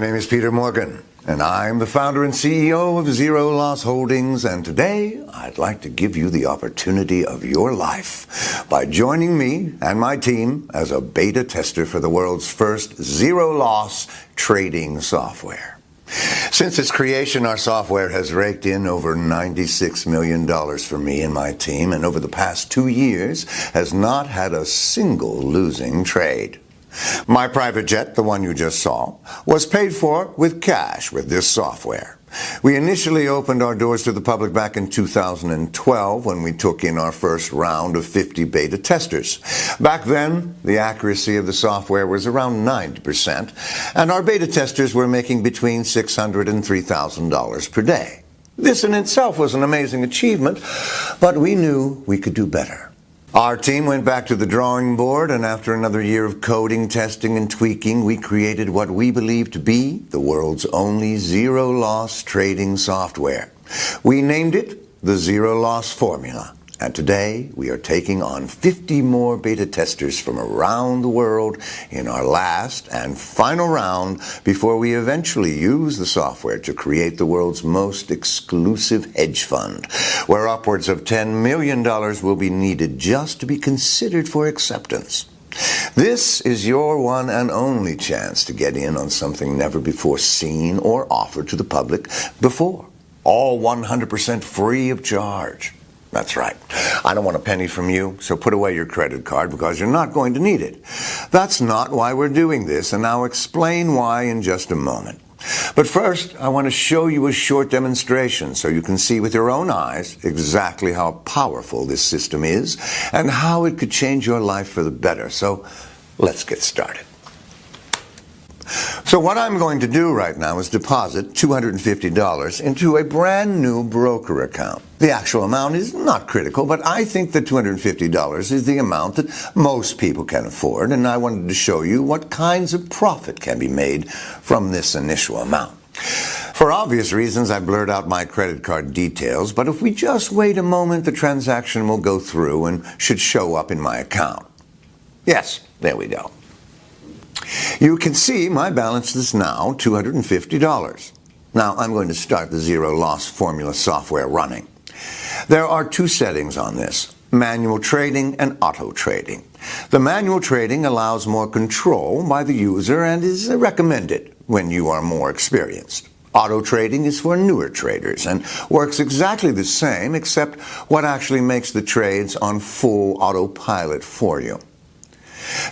name is Peter Morgan, and I'm the founder and CEO of Zero Loss Holdings, and today I'd like to give you the opportunity of your life by joining me and my team as a beta tester for the world's first zero-loss trading software. Since its creation, our software has raked in over $96 million for me and my team, and over the past 2 years has not had a single losing trade. My private jet, the one you just saw, was paid for with cash with this software. We initially opened our doors to the public back in 2012 when we took in our first round of 50 beta testers. Back then, the accuracy of the software was around 90%, and our beta testers were making between $600 and $3,000 per day. This in itself was an amazing achievement, but we knew we could do better. Our team went back to the drawing board, and after another year of coding, testing, and tweaking, we created what we believe to be the world's only zero-loss trading software. We named it the Zero Loss Formula, and today we are taking on 50 more beta testers from around the world in our last and final round before we eventually use the software to create the world's most exclusive hedge fund, where upwards of $10 million will be needed just to be considered for acceptance. This is your one and only chance to get in on something never before seen or offered to the public before. All 100% free of charge. That's right. I don't want a penny from you, so put away your credit card because you're not going to need it. That's not why we're doing this, and I'll explain why in just a moment. But first, I want to show you a short demonstration so you can see with your own eyes exactly how powerful this system is and how it could change your life for the better. So let's get started. So what I'm going to do right now is deposit $250 into a brand new broker account. The actual amount is not critical, but I think that $250 is the amount that most people can afford, and I wanted to show you what kinds of profit can be made from this initial amount. For obvious reasons, I blurred out my credit card details, but if we just wait a moment, the transaction will go through and should show up in my account. Yes, there we go. You can see my balance is now $250. Now I'm going to start the Zero Loss Formula software running. There are two settings on this: manual trading and auto trading. The manual trading allows more control by the user and is recommended when you are more experienced. Auto trading is for newer traders and works exactly the same, except what actually makes the trades on full autopilot for you.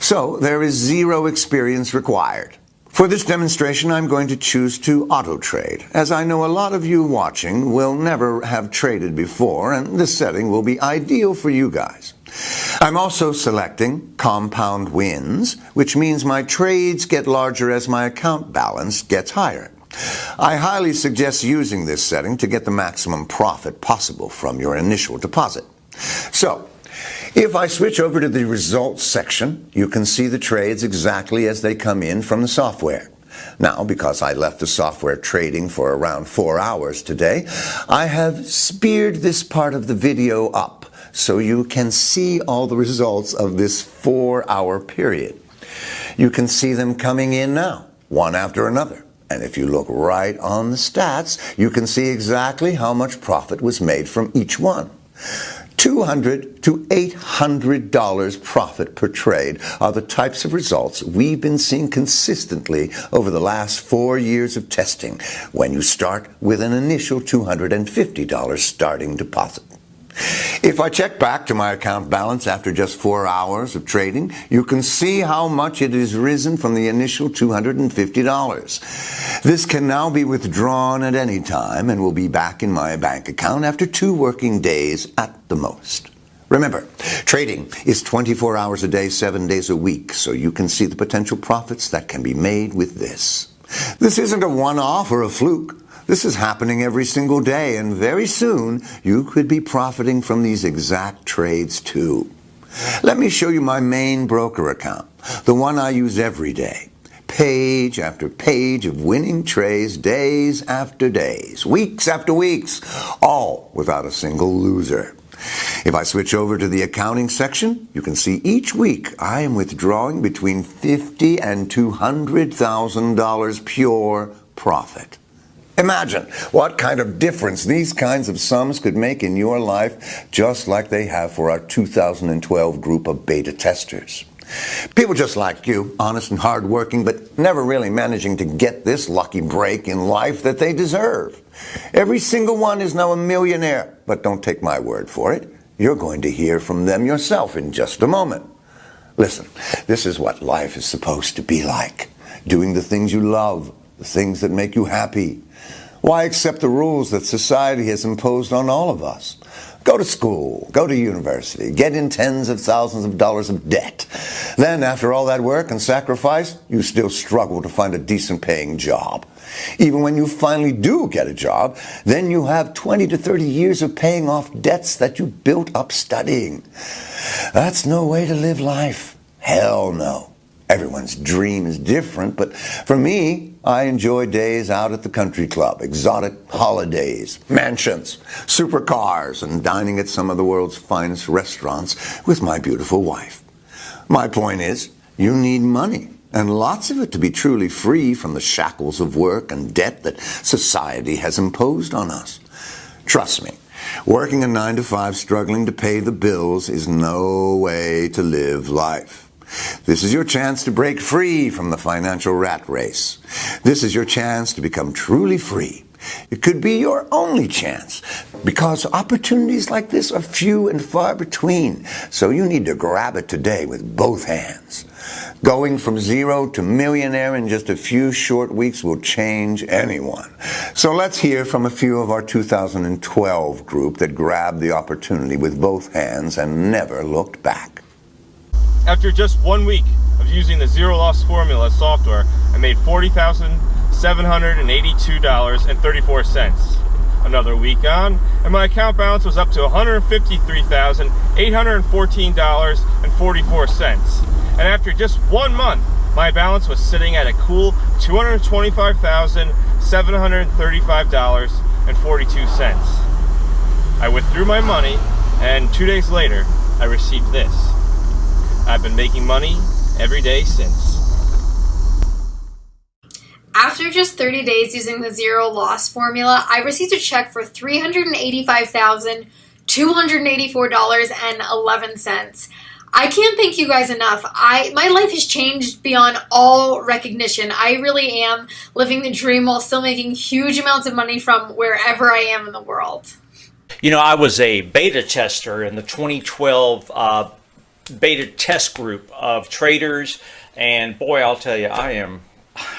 So there is zero experience required. For this demonstration, I'm going to choose to auto trade, as I know a lot of you watching will never have traded before, and this setting will be ideal for you guys. I'm also selecting compound wins, which means my trades get larger as my account balance gets higher. I highly suggest using this setting to get the maximum profit possible from your initial deposit. So, if I switch over to the results section, you can see the trades exactly as they come in from the software. Now, because I left the software trading for around 4 hours today, I have speared this part of the video up so you can see all the results of this 4-hour period. You can see them coming in now, one after another. And if you look right on the stats, you can see exactly how much profit was made from each one. $200 to $800 profit per trade are the types of results we've been seeing consistently over the last 4 years of testing when you start with an initial $250 starting deposit. If I check back to my account balance after just 4 hours of trading, you can see how much it has risen from the initial $250. This can now be withdrawn at any time and will be back in my bank account after 2 working days at the most. Remember, trading is 24 hours a day, 7 days a week, so you can see the potential profits that can be made with this. This isn't a one-off or a fluke. This is happening every single day, and very soon you could be profiting from these exact trades too. Let me show you my main broker account, the one I use every day. Page after page of winning trades, days after days, weeks after weeks, all without a single loser. If I switch over to the accounting section, you can see each week I am withdrawing between $50,000 and $200,000 pure profit. Imagine what kind of difference these kinds of sums could make in your life, just like they have for our 2012 group of beta testers. People just like you, honest and hardworking, but never really managing to get this lucky break in life that they deserve. Every single one is now a millionaire, but don't take my word for it. You're going to hear from them yourself in just a moment. Listen, this is what life is supposed to be like. Doing the things you love, the things that make you happy. Why accept the rules that society has imposed on all of us? Go to school, go to university, get in tens of thousands of dollars of debt. Then, after all that work and sacrifice, you still struggle to find a decent paying job. Even when you finally do get a job, then you have 20 to 30 years of paying off debts that you built up studying. That's no way to live life. Hell no. Everyone's dream is different, but for me, I enjoy days out at the country club, exotic holidays, mansions, supercars, and dining at some of the world's finest restaurants with my beautiful wife. My point is, you need money, and lots of it, to be truly free from the shackles of work and debt that society has imposed on us. Trust me, working a 9-to-5 struggling to pay the bills is no way to live life. This is your chance to break free from the financial rat race. This is your chance to become truly free. It could be your only chance, because opportunities like this are few and far between, so you need to grab it today with both hands. Going from zero to millionaire in just a few short weeks will change anyone. So let's hear from a few of our 2012 group that grabbed the opportunity with both hands and never looked back. After just 1 week of using the Zero Loss Formula software, I made $40,782.34. Another week on, and my account balance was up to $153,814.44. And after just 1 month, my balance was sitting at a cool $225,735.42. I withdrew my money, and 2 days later, I received this. I've been making money every day since. After just 30 days using the Zero Loss Formula, I received a check for $385,284.11. I can't thank you guys enough. My life has changed beyond all recognition. I really am living the dream while still making huge amounts of money from wherever I am in the world. You know, I was a beta tester in the 2012 beta test group of traders, and boy, I'll tell you, I'm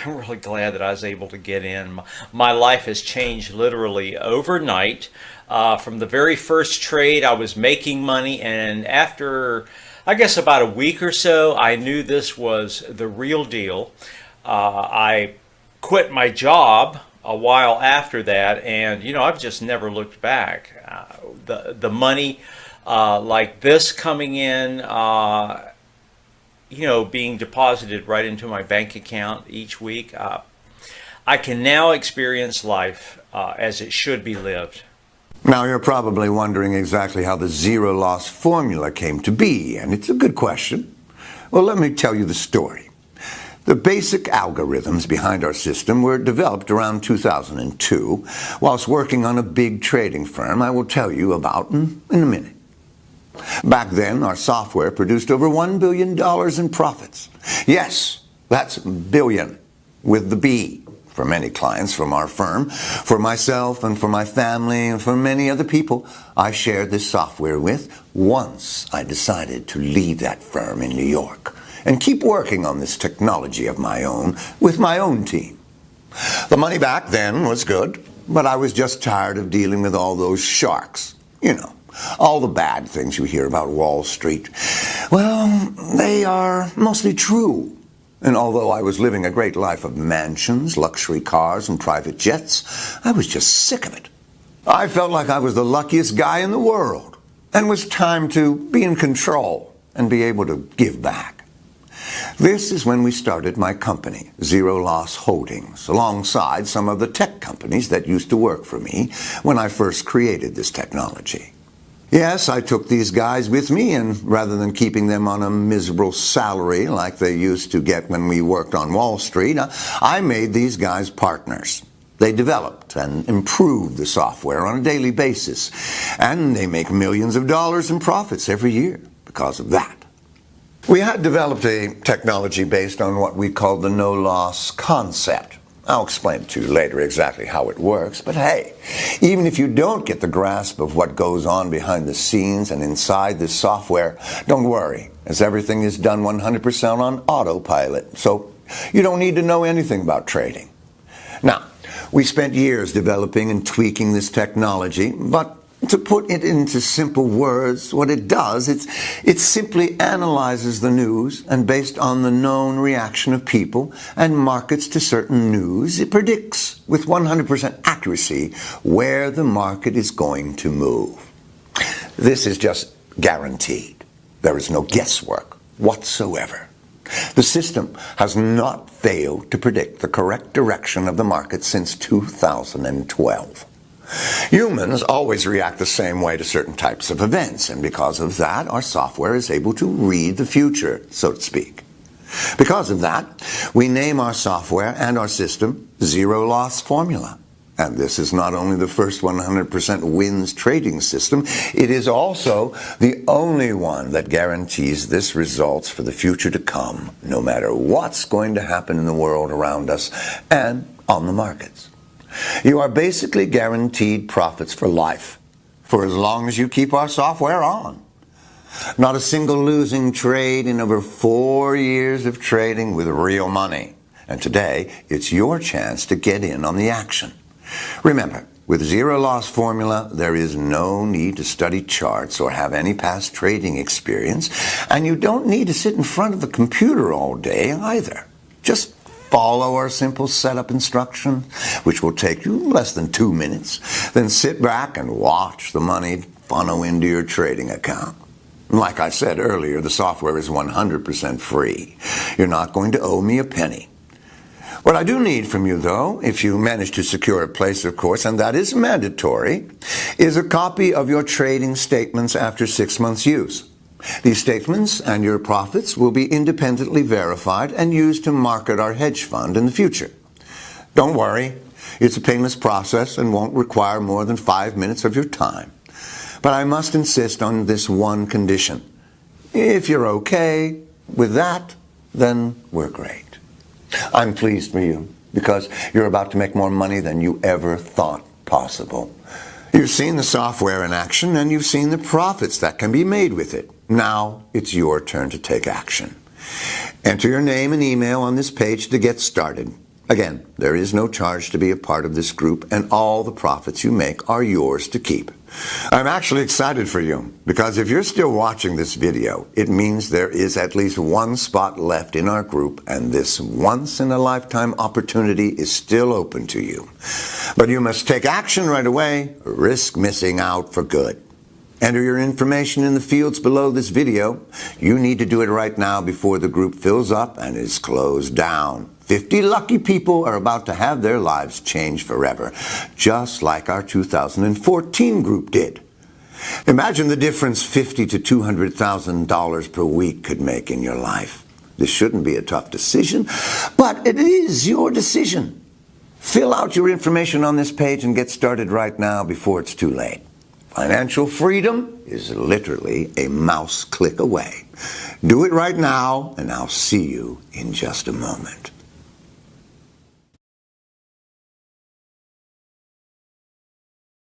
really glad that I was able to get in. My life has changed literally overnight. From the very first trade, I was making money, and after, I guess, about a week or so, I knew this was the real deal. I quit my job a while after that, and you know, I've just never looked back. The money like this coming in, you know, being deposited right into my bank account each week, I can now experience life as it should be lived. Now you're probably wondering exactly how the Zero Loss Formula came to be, and it's a good question. Well, let me tell you the story. The basic algorithms behind our system were developed around 2002 whilst working on a big trading firm I will tell you about in a minute. Back then, our software produced over $1 billion in profits. Yes, that's billion, with the B, for many clients from our firm, for myself and for my family and for many other people I shared this software with once I decided to leave that firm in New York and keep working on this technology of my own with my own team. The money back then was good, but I was just tired of dealing with all those sharks, you know. All the bad things you hear about Wall Street, well, they are mostly true. And although I was living a great life of mansions, luxury cars, and private jets, I was just sick of it. I felt like I was the luckiest guy in the world, and it was time to be in control and be able to give back. This is when we started my company, Zero Loss Holdings, alongside some of the tech companies that used to work for me when I first created this technology. Yes, I took these guys with me, and rather than keeping them on a miserable salary like they used to get when we worked on Wall Street, I made these guys partners. They developed and improved the software on a daily basis, and they make millions of dollars in profits every year because of that. We had developed a technology based on what we called the no-loss concept. I'll explain to you later exactly how it works, but hey, even if you don't get the grasp of what goes on behind the scenes and inside this software, don't worry, as everything is done 100% on autopilot, so you don't need to know anything about trading. Now, we spent years developing and tweaking this technology, but to put it into simple words, what it does, it simply analyzes the news, and based on the known reaction of people and markets to certain news, it predicts with 100% accuracy where the market is going to move. This is just guaranteed. There is no guesswork whatsoever. The system has not failed to predict the correct direction of the market since 2012. Humans always react the same way to certain types of events, and because of that, our software is able to read the future, so to speak. Because of that, we name our software and our system Zero Loss Formula. And this is not only the first 100% wins trading system, it is also the only one that guarantees this results for the future to come, no matter what's going to happen in the world around us and on the markets. You are basically guaranteed profits for life, for as long as you keep our software on. Not a single losing trade in over 4 years of trading with real money. And today, it's your chance to get in on the action. Remember, with Zero Loss Formula, there is no need to study charts or have any past trading experience, and you don't need to sit in front of the computer all day either. Just follow our simple setup instruction, which will take you less than 2 minutes. Then sit back and watch the money funnel into your trading account. Like I said earlier, the software is 100% free. You're not going to owe me a penny. What I do need from you, though, if you manage to secure a place, of course, and that is mandatory, is a copy of your trading statements after 6 months' use. These statements and your profits will be independently verified and used to market our hedge fund in the future. Don't worry, it's a painless process and won't require more than 5 minutes of your time. But I must insist on this one condition. If you're okay with that, then we're great. I'm pleased for you because you're about to make more money than you ever thought possible. You've seen the software in action and you've seen the profits that can be made with it. Now it's your turn to take action. Enter your name and email on this page to get started. Again, there is no charge to be a part of this group, and all the profits you make are yours to keep. I'm actually excited for you, because if you're still watching this video, it means there is at least one spot left in our group, and this once-in-a-lifetime opportunity is still open to you. But you must take action right away, or risk missing out for good. Enter your information in the fields below this video. You need to do it right now before the group fills up and is closed down. 50 lucky people are about to have their lives changed forever, just like our 2014 group did. Imagine the difference $50,000 to $200,000 per week could make in your life. This shouldn't be a tough decision, but it is your decision. Fill out your information on this page and get started right now before it's too late. Financial freedom is literally a mouse click away. Do it right now, and I'll see you in just a moment.